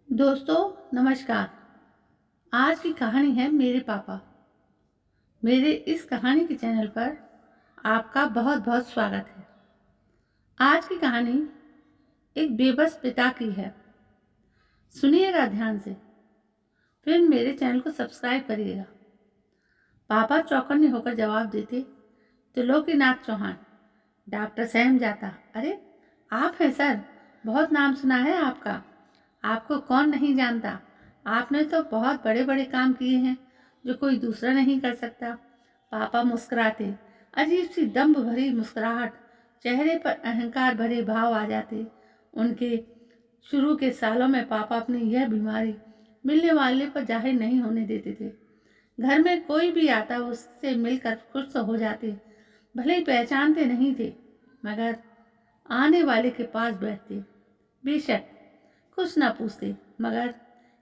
दोस्तों नमस्कार। आज की कहानी है मेरे पापा। मेरे इस कहानी के चैनल पर आपका बहुत बहुत स्वागत है। आज की कहानी एक बेबस पिता की है। सुनिएगा ध्यान से, फिर मेरे चैनल को सब्सक्राइब करिएगा। पापा चौकन्ने होकर जवाब देते, त्रिलोकीनाथ चौहान, डॉक्टर सैम जाता। अरे आप हैं सर, बहुत नाम सुना है आपका। आपको कौन नहीं जानता। आपने तो बहुत बड़े बड़े काम किए हैं जो कोई दूसरा नहीं कर सकता। पापा मुस्कुराते, अजीब सी दम्भ भरी मुस्कुराहट, चेहरे पर अहंकार भरे भाव आ जाते उनके। शुरू के सालों में पापा अपनी यह बीमारी मिलने वाले पर जाहिर नहीं होने देते थे। घर में कोई भी आता उससे मिलकर खुश तो हो जाते, भले ही पहचानते नहीं थे, मगर आने वाले के पास बैठते। बेशक कुछ ना पूछते, मगर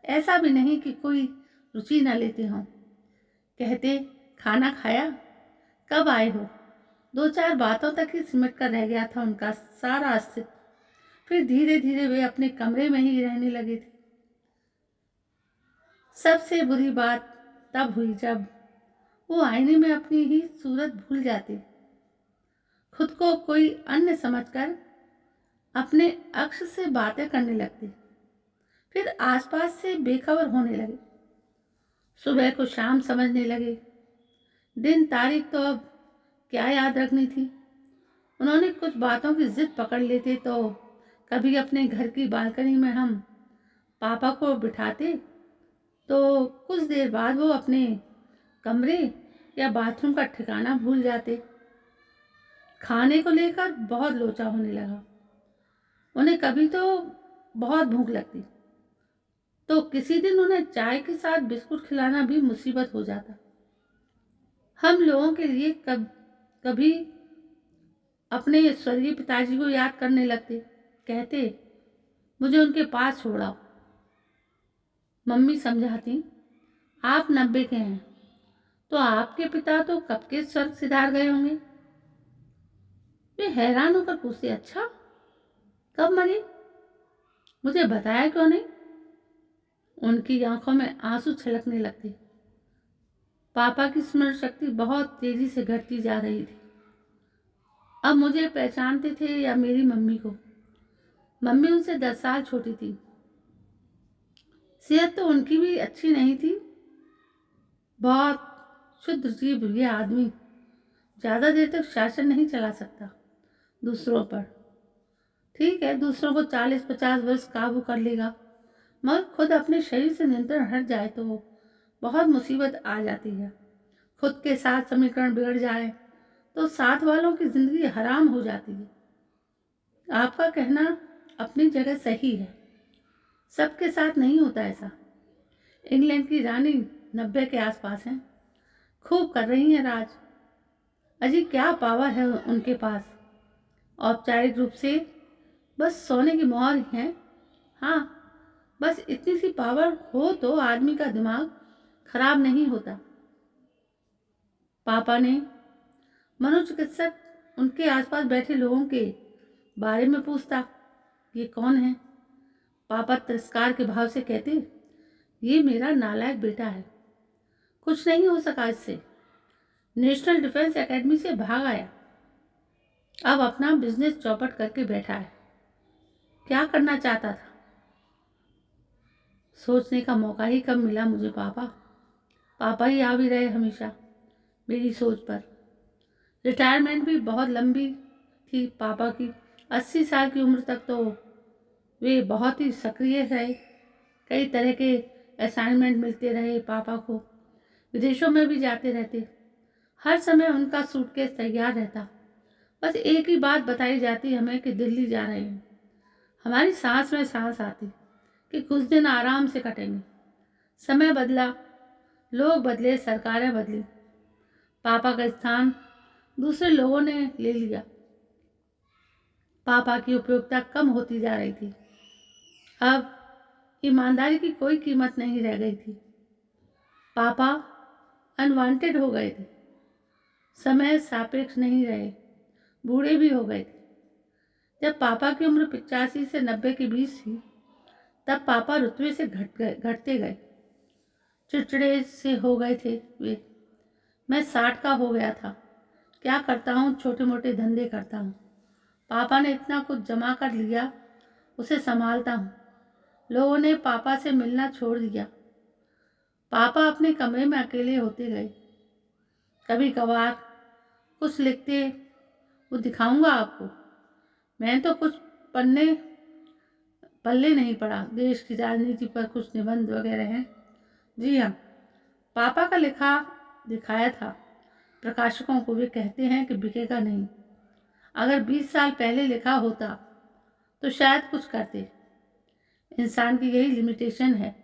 ऐसा भी नहीं कि कोई रुचि न लेते हों। कहते, खाना खाया, कब आए हो। दो चार बातों तक ही सिमट कर रह गया था उनका सारा अस्तित्व। फिर धीरे धीरे वे अपने कमरे में ही रहने लगे थे। सबसे बुरी बात तब हुई जब वो आईने में अपनी ही सूरत भूल जाते, खुद को कोई अन्य समझकर अपने अक्ष से बातें करने लगते, फिर आसपास से बेखबर होने लगे। सुबह को शाम समझने लगे। दिन तारीख तो अब क्या याद रखनी थी। उन्होंने कुछ बातों की जिद पकड़ लेते तो कभी अपने घर की बालकनी में हम पापा को बिठाते तो कुछ देर बाद वो अपने कमरे या बाथरूम का ठिकाना भूल जाते। खाने को लेकर बहुत लोचा होने लगा। उन्हें कभी तो बहुत भूख लगती तो किसी दिन उन्हें चाय के साथ बिस्कुट खिलाना भी मुसीबत हो जाता। हम लोगों के लिए कभी अपने स्वर्गीय पिताजी को याद करने लगते। कहते, मुझे उनके पास छोड़ाओ। मम्मी समझाती, आप 90 के हैं तो आपके पिता तो कब के स्वर्ग सिधार गए होंगे। वे हैरान होकर पूछते, अच्छा कब मरे, मुझे बताया क्यों नहीं। उनकी आंखों में आंसू छलकने लगते। पापा की स्मरण शक्ति बहुत तेजी से घटती जा रही थी। अब मुझे पहचानते थे या मेरी मम्मी को। मम्मी उनसे 10 साल छोटी थी। सेहत तो उनकी भी अच्छी नहीं थी। बहुत शुद्ध जीव ये आदमी ज़्यादा देर तक शासन नहीं चला सकता दूसरों पर। ठीक है, दूसरों को 40-50 वर्ष काबू कर लेगा, मगर खुद अपने शरीर से नियंत्रण हट जाए तो बहुत मुसीबत आ जाती है। खुद के साथ समीकरण बिगड़ जाए तो साथ वालों की जिंदगी हराम हो जाती है। आपका कहना अपनी जगह सही है, सबके साथ नहीं होता ऐसा। इंग्लैंड की रानी 90 के आसपास हैं, खूब कर रही हैं राज। अजी क्या पावर है उनके पास। औपचारिक रूप से बस सोने की मोहर है। हाँ, बस इतनी सी पावर हो तो आदमी का दिमाग खराब नहीं होता। पापा ने मनोचिकित्सक उनके आसपास बैठे लोगों के बारे में पूछता, ये कौन है। पापा तिरस्कार के भाव से कहते, ये मेरा नालायक बेटा है, कुछ नहीं हो सका इससे, नेशनल डिफेंस एकेडमी से भाग आया, अब अपना बिजनेस चौपट करके बैठा है। क्या करना चाहता था, सोचने का मौका ही कब मिला मुझे। पापा ही आ भी रहे हमेशा मेरी सोच पर। रिटायरमेंट भी बहुत लंबी थी पापा की। 80 साल की उम्र तक तो वे बहुत ही सक्रिय रहे। कई तरह के असाइनमेंट मिलते रहे पापा को। विदेशों में भी जाते रहते। हर समय उनका सूटकेस तैयार रहता। बस एक ही बात बताई जाती हमें कि दिल्ली जा रहे हैं। हमारी सांस में सांस आती कि कुछ दिन आराम से कटेंगे। समय बदला, लोग बदले, सरकारें बदली, पापा का स्थान दूसरे लोगों ने ले लिया। पापा की उपयोगिता कम होती जा रही थी। अब ईमानदारी की कोई कीमत नहीं रह गई थी। पापा अनवांटेड हो गए थे। समय सापेक्ष नहीं रहे, बूढ़े भी हो गए थे। जब पापा की उम्र 85 से 90 के बीच थी तब पापा रुतबे से घटते गए, चिड़चिड़े से हो गए थे वे। मैं 60 का हो गया था। क्या करता हूँ, छोटे मोटे धंधे करता हूँ। पापा ने इतना कुछ जमा कर लिया, उसे संभालता हूँ। लोगों ने पापा से मिलना छोड़ दिया। पापा अपने कमरे में अकेले होते गए। कभी कभार कुछ लिखते, वो दिखाऊंगा आपको। मैं तो कुछ पल्ले नहीं पड़ा। देश की राजनीति पर कुछ निबंध वगैरह हैं। जी हाँ, पापा का लिखा दिखाया था प्रकाशकों को। वे कहते हैं कि बिकेगा नहीं। अगर 20 साल पहले लिखा होता तो शायद कुछ करते। इंसान की यही लिमिटेशन है।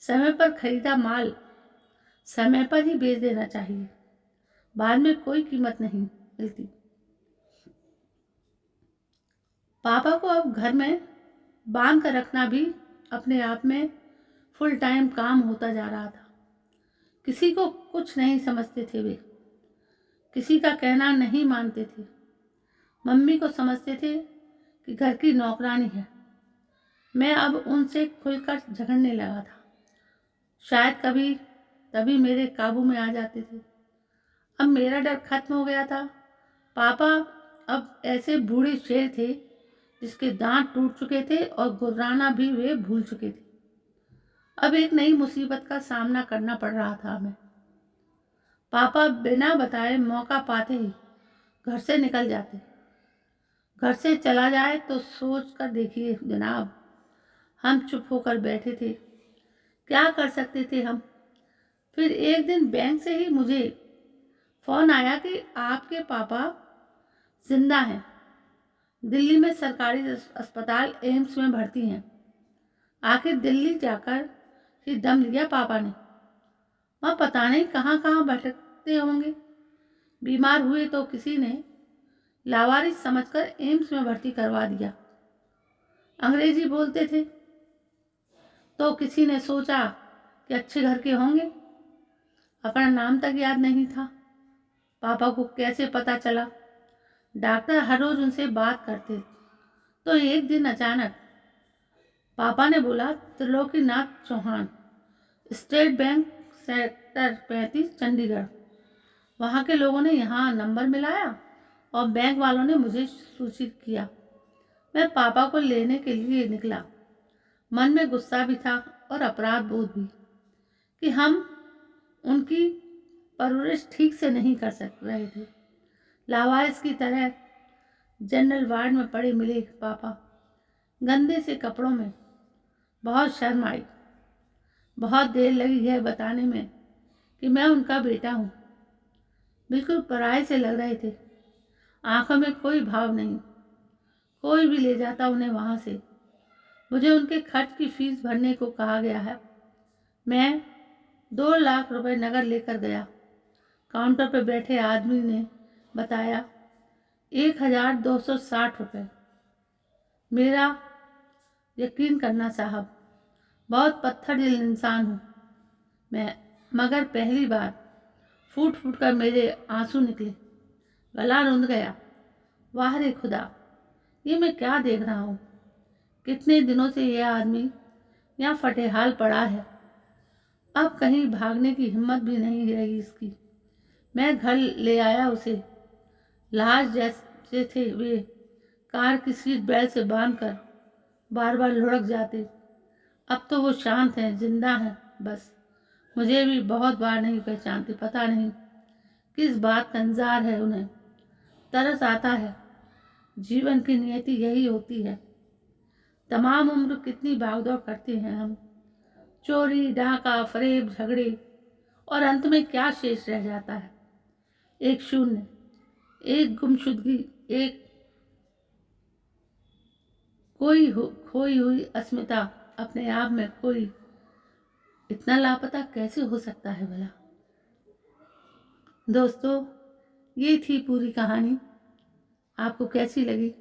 समय पर खरीदा माल समय पर ही बेच देना चाहिए, बाद में कोई कीमत नहीं मिलती। पापा को अब घर में बांध कर रखना भी अपने आप में फुल टाइम काम होता जा रहा था। किसी को कुछ नहीं समझते थे वे, किसी का कहना नहीं मानते थे। मम्मी को समझते थे कि घर की नौकरानी है। मैं अब उनसे खुलकर झगड़ने लगा था। शायद कभी तभी मेरे काबू में आ जाते थे। अब मेरा डर खत्म हो गया था। पापा अब ऐसे बूढ़े शेर थे जिसके दांत टूट चुके थे और गुर्राना भी वे भूल चुके थे। अब एक नई मुसीबत का सामना करना पड़ रहा था हमें। पापा बिना बताए मौका पाते ही घर से निकल जाते। घर से चला जाए तो सोच कर देखिए जनाब, हम चुप होकर बैठे थे। क्या कर सकते थे हम। फिर एक दिन बैंक से ही मुझे फ़ोन आया कि आपके पापा जिंदा हैं, दिल्ली में सरकारी अस्पताल एम्स में भर्ती हैं। आखिर दिल्ली जाकर ही दम लिया पापा ने। वहाँ पता नहीं कहाँ कहाँ भटकते होंगे। बीमार हुए तो किसी ने लावारिस समझकर एम्स में भर्ती करवा दिया। अंग्रेजी बोलते थे तो किसी ने सोचा कि अच्छे घर के होंगे। अपना नाम तक याद नहीं था। पापा को कैसे पता चला। डॉक्टर हर रोज उनसे बात करते। तो एक दिन अचानक पापा ने बोला, Trilokinath Chauhan, state bank, sector 35, Chandigarh. वहाँ के लोगों ने यहाँ नंबर मिलाया और बैंक वालों ने मुझे सूचित किया। मैं पापा को लेने के लिए निकला। मन में गुस्सा भी था और अपराध बोध भी कि हम उनकी परवरिश ठीक से नहीं कर सक रहे थे। लावारिस की तरह जनरल वार्ड में पड़े मिले पापा, गंदे से कपड़ों में। बहुत शर्म आई। बहुत देर लगी है बताने में कि मैं उनका बेटा हूँ। बिल्कुल पराये से लग रहे थे। आंखों में कोई भाव नहीं। कोई भी ले जाता उन्हें वहाँ से। मुझे उनके खर्च की फीस भरने को कहा गया है। मैं 2 लाख रुपए नगद लेकर गया। काउंटर पर बैठे आदमी ने बताया 1260 रुपये। मेरा यकीन करना साहब, बहुत पत्थर दिल इंसान हूँ मैं, मगर पहली बार फूट फूट कर मेरे आंसू निकले। गला रुंध गया। वाह रे खुदा, ये मैं क्या देख रहा हूँ। कितने दिनों से यह आदमी यहाँ फटेहाल पड़ा है। अब कहीं भागने की हिम्मत भी नहीं रही इसकी। मैं घर ले आया उसे। लाश जैसे थे वे। कार की सीट बेल्ट से बांधकर बार बार लुढ़क जाते। अब तो वो शांत हैं, जिंदा हैं। बस मुझे भी बहुत बार नहीं पहचानते। पता नहीं किस बात का इंतजार है उन्हें। तरस आता है। जीवन की नियति यही होती है। तमाम उम्र कितनी भागदौड़ करते हैं हम। चोरी, डाका, फरेब, झगड़े, और अंत में क्या शेष रह जाता है। एक शून्य, एक गुमशुदगी, एक खोई हुई अस्मिता। अपने आप में कोई इतना लापता कैसे हो सकता है भला। दोस्तों, ये थी पूरी कहानी। आपको कैसी लगी?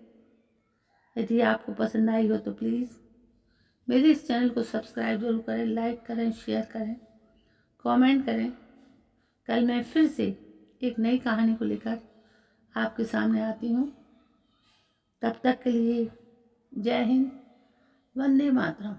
यदि आपको पसंद आई हो तो प्लीज़ मेरे इस चैनल को सब्सक्राइब जरूर करें, लाइक करें, शेयर करें, कमेंट करें। कल मैं फिर से एक नई कहानी को लेकर आपके सामने आती हूँ। तब तक के लिए जय हिंद, वंदे मातरम।